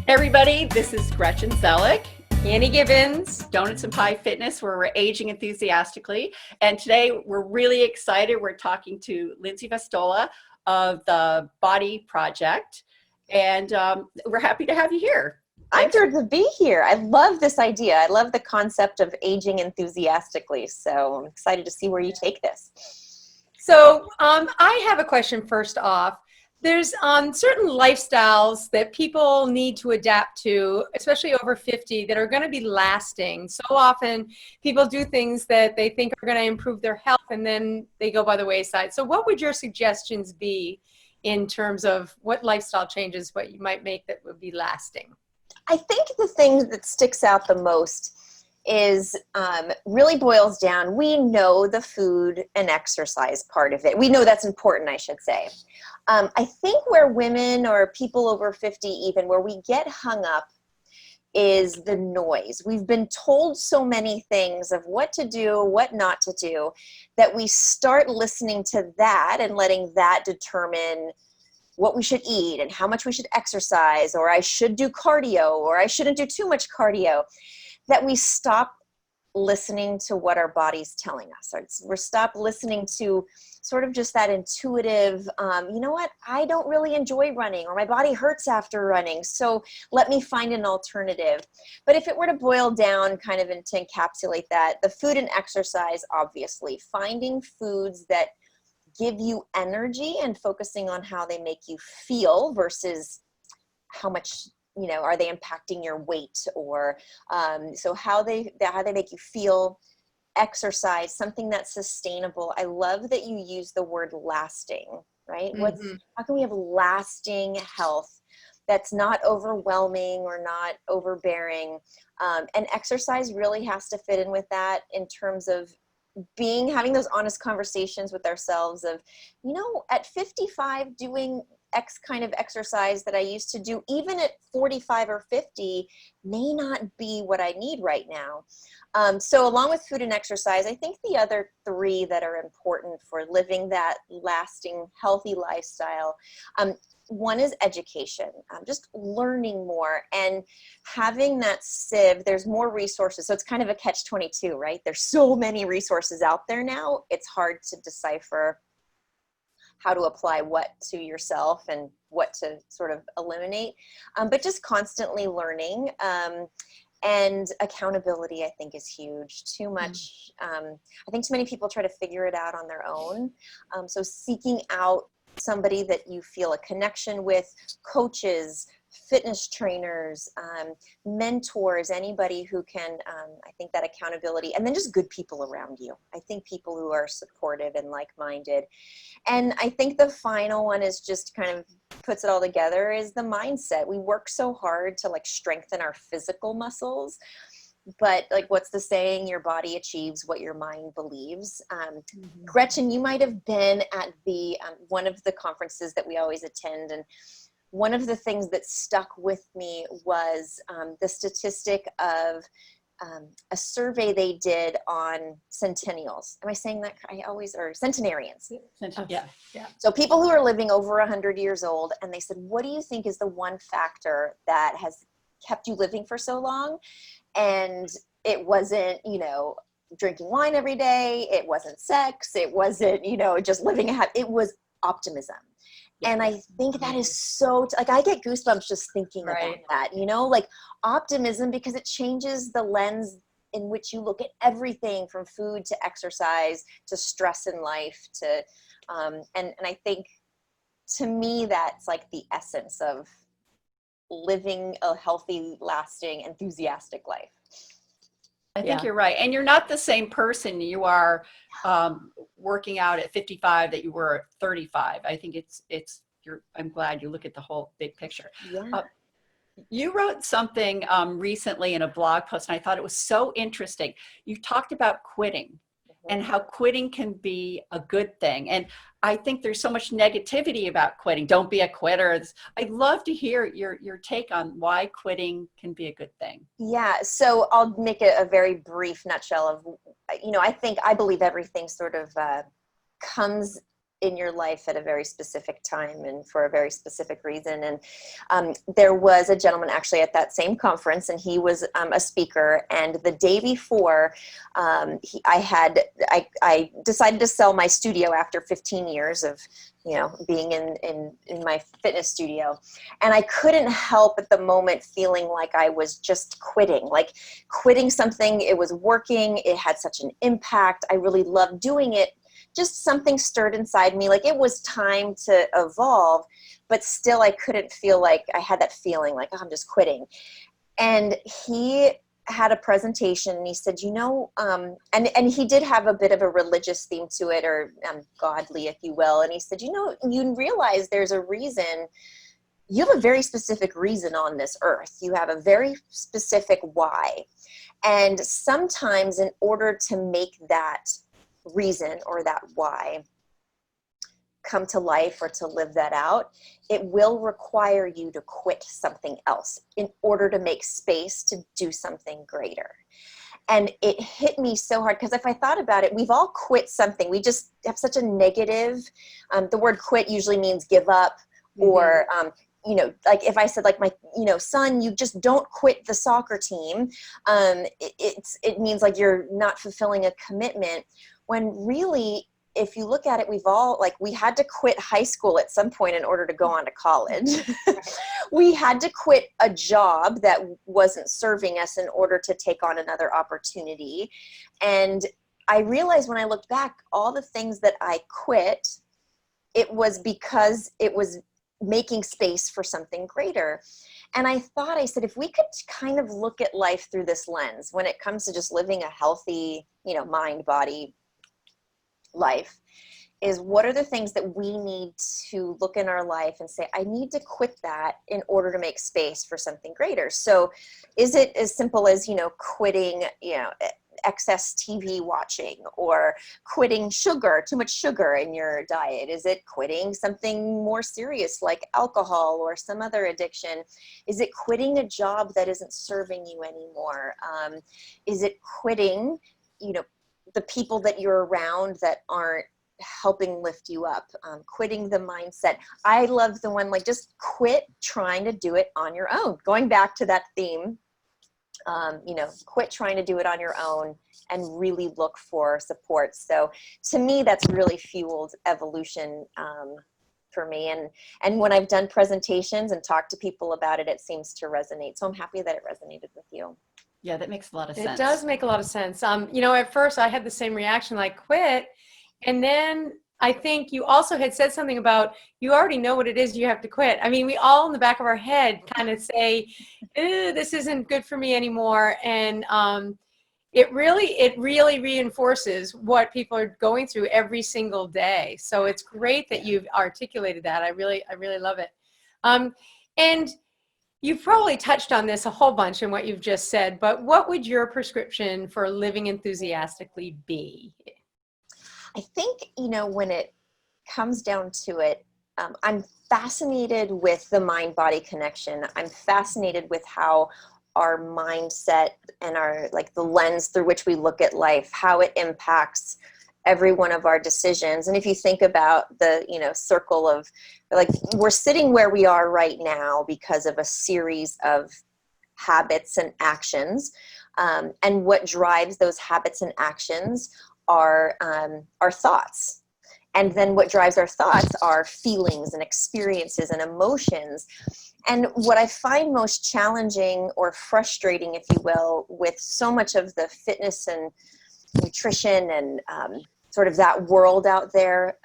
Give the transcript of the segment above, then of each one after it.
Everybody, this is Gretchen Zellick, Annie Gibbons, Donuts and Pie Fitness, where we're aging enthusiastically. And today we're really excited. We're talking to Lindsay Vastola of the Body Project. And we're happy to have you here. I'm thrilled to be here. I love this idea. I love the concept of aging enthusiastically. So I'm excited to see where you take this. So I have a question first off. There's certain lifestyles that people need to adapt to, especially over 50, that are going to be lasting. So often people do things that they think are going to improve their health and then they go by the wayside. So what would your suggestions be in terms of what lifestyle changes, what you might make that would be lasting? I think the thing that sticks out the most is really boils down, we know the food and exercise part of it. We know that's important, I should say. I think where women or people over 50 even, where we get hung up is the noise. We've been told so many things of what to do, what not to do, that we start listening to that and letting that determine what we should eat and how much we should exercise, or I should do cardio, or I shouldn't do too much cardio, that we stop listening to what our body's telling us. We're stop listening to sort of just that intuitive, you know what, I don't really enjoy running, or my body hurts after running, so let me find an alternative. But if it were to boil down kind of and to encapsulate that, the food and exercise, obviously, finding foods that give you energy and focusing on how they make you feel versus how much, you know, are they impacting your weight, or so how they make you feel. Exercise, something that's sustainable. I love that you use the word lasting, right? Mm-hmm. How can we have lasting health that's not overwhelming or not overbearing? And exercise really has to fit in with that in terms of having those honest conversations with ourselves of, you know, at 55 doing X kind of exercise that I used to do, even at 45 or 50, may not be what I need right now. So along with food and exercise, I think the other three that are important for living that lasting, healthy lifestyle, one is education, just learning more and having that sieve. There's more resources. So it's kind of a catch-22, right? There's so many resources out there now. It's hard to decipher how to apply what to yourself and what to sort of eliminate, but just constantly learning. And accountability, I think, is huge. Too much, I think too many people try to figure it out on their own. So seeking out somebody that you feel a connection with, coaches, fitness trainers, mentors, anybody who can, I think that accountability, and then just good people around you. I think people who are supportive and like-minded. And I think the final one is just kind of puts it all together is the mindset. We work so hard to like strengthen our physical muscles, but like, what's the saying? Your body achieves what your mind believes. Gretchen, you might have been at the one of the conferences that we always attend, and one of the things that stuck with me was the statistic of a survey they did on centennials. Am I saying that? Or centenarians. Yeah. So people who are living over 100 years old, and they said, what do you think is the one factor that has kept you living for so long? And it wasn't, you know, drinking wine every day. It wasn't sex. It wasn't, you know, just living it was optimism. Yeah. And I think that is so, like, I get goosebumps just thinking about that, you know, like optimism, because it changes the lens in which you look at everything from food to exercise to stress in life to, and I think to me, that's like the essence of living a healthy, lasting, enthusiastic life. I think you're right. And you're not the same person you are working out at 55 that you were at 35. I think I'm glad you look at the whole big picture. Yeah. You wrote something recently in a blog post, and I thought it was so interesting. You talked about quitting and how quitting can be a good thing. And I think there's so much negativity about quitting. Don't be a quitter. I'd love to hear your take on why quitting can be a good thing. Yeah, so I'll make a very brief nutshell of, you know, I believe everything sort of comes in your life at a very specific time and for a very specific reason. And there was a gentleman actually at that same conference, and he was a speaker. And the day before, I decided to sell my studio after 15 years of being in my fitness studio. And I couldn't help at the moment feeling like I was just quitting something. It was working. It had such an impact. I really loved doing it. Just something stirred inside me. Like it was time to evolve, but still I couldn't feel like I had that feeling like, oh, I'm just quitting. And he had a presentation, and he said, and he did have a bit of a religious theme to it, or godly, if you will. And he said, you realize there's a reason. You have a very specific reason on this earth. You have a very specific why. And sometimes in order to make that reason or that why come to life or to live that out, it will require you to quit something else in order to make space to do something greater. And it hit me so hard, because if I thought about it, we've all quit something. We just have such a negative, the word quit usually means give up, or like if I said like my, son, you just don't quit the soccer team. It means like you're not fulfilling a commitment, when really, if you look at it, we've all, we had to quit high school at some point in order to go on to college. We had to quit a job that wasn't serving us in order to take on another opportunity. And I realized when I looked back, all the things that I quit, it was because it was making space for something greater. And I said, if we could kind of look at life through this lens, when it comes to just living a healthy, mind, body life, is what are the things that we need to look in our life and say, I need to quit that in order to make space for something greater. So is it as simple as, quitting, excess TV watching, or quitting too much sugar in your diet? Is it quitting something more serious like alcohol or some other addiction? Is it quitting a job that isn't serving you anymore? Is it quitting, the people that you're around that aren't helping lift you up? Quitting the mindset. I love the one, just quit trying to do it on your own. Going back to that theme, quit trying to do it on your own and really look for support. So to me, that's really fueled evolution for me. And when I've done presentations and talked to people about it, it seems to resonate. So I'm happy that it resonated with you. Yeah, that makes a lot of sense. It does make a lot of sense. At first I had the same reaction, like quit. And then I think you also had said something about, you already know what it is you have to quit. I mean, we all in the back of our head kind of say, this isn't good for me anymore. And it really reinforces what people are going through every single day. So it's great that you've articulated that. I really love it. And you've probably touched on this a whole bunch in what you've just said, but what would your prescription for living enthusiastically be? I think, when it comes down to it, I'm fascinated with the mind-body connection. I'm fascinated with how our mindset and our, the lens through which we look at life, how it impacts every one of our decisions. And if you think about the, circle of, we're sitting where we are right now because of a series of habits and actions. And what drives those habits and actions are our thoughts. And then what drives our thoughts are feelings and experiences and emotions. And what I find most challenging or frustrating, if you will, with so much of the fitness and nutrition and sort of that world out there,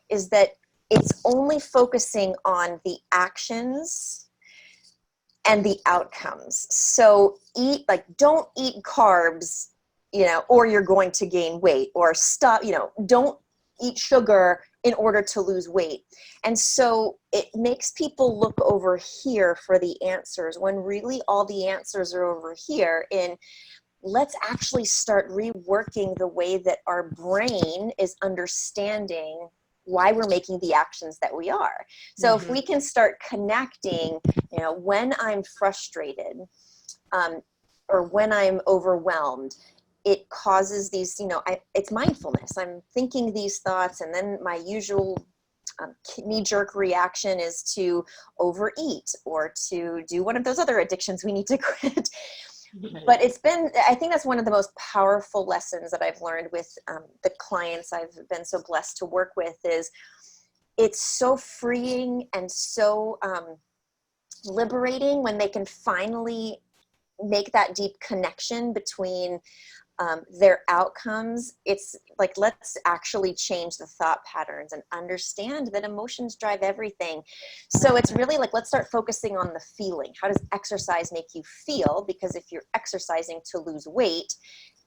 is that it's only focusing on the actions and the outcomes. So don't eat carbs, or you're going to gain weight, or stop, don't eat sugar in order to lose weight. And so it makes people look over here for the answers, when really all the answers are over here in, let's actually start reworking the way that our brain is understanding why we're making the actions that we are. So if we can start connecting, when I'm frustrated, or when I'm overwhelmed, it causes these, it's mindfulness. I'm thinking these thoughts, and then my usual knee-jerk reaction is to overeat or to do one of those other addictions we need to quit. But I think that's one of the most powerful lessons that I've learned with the clients I've been so blessed to work with, is it's so freeing and so liberating when they can finally make that deep connection between their outcomes. It's like, let's actually change the thought patterns and understand that emotions drive everything. So it's really like, let's start focusing on the feeling. How does exercise make you feel? Because if you're exercising to lose weight,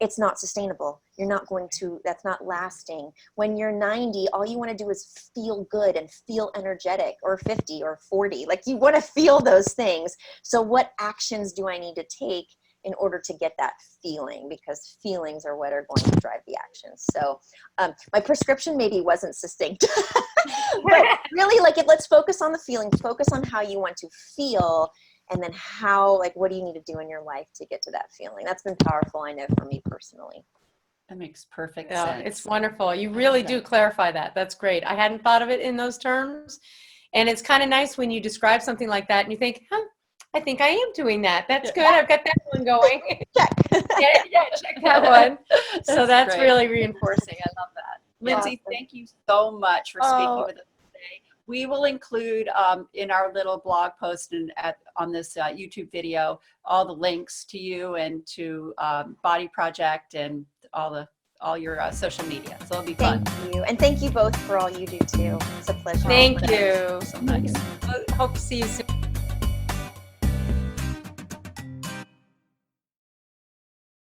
it's not sustainable. That's not lasting. When you're 90, all you want to do is feel good and feel energetic, or 50 or 40. Like, you want to feel those things. So what actions do I need to take in order to get that feeling? Because feelings are what are going to drive the actions. So my prescription maybe wasn't succinct, but really, like, let's focus on the feeling, focus on how you want to feel, and then what do you need to do in your life to get to that feeling? That's been powerful, I know, for me personally. That makes perfect Yeah, sense. it's wonderful. You really do clarify that. That's great. I hadn't thought of it in those terms. And it's kind of nice when you describe something like that and you think, I think I am doing that. That's good. I've got that one going. Check. yeah, check that one. So that's great. really reinforcing. I love that. Lindsay, Awesome. thank you so much for speaking Oh. with us today. We will include in our little blog post and on this YouTube video all the links to you and to Body Project and all your social media. So it'll be fun. Thank you. And thank you both for all you do too. It's a pleasure. Thank you. So nice. Hope to see you soon.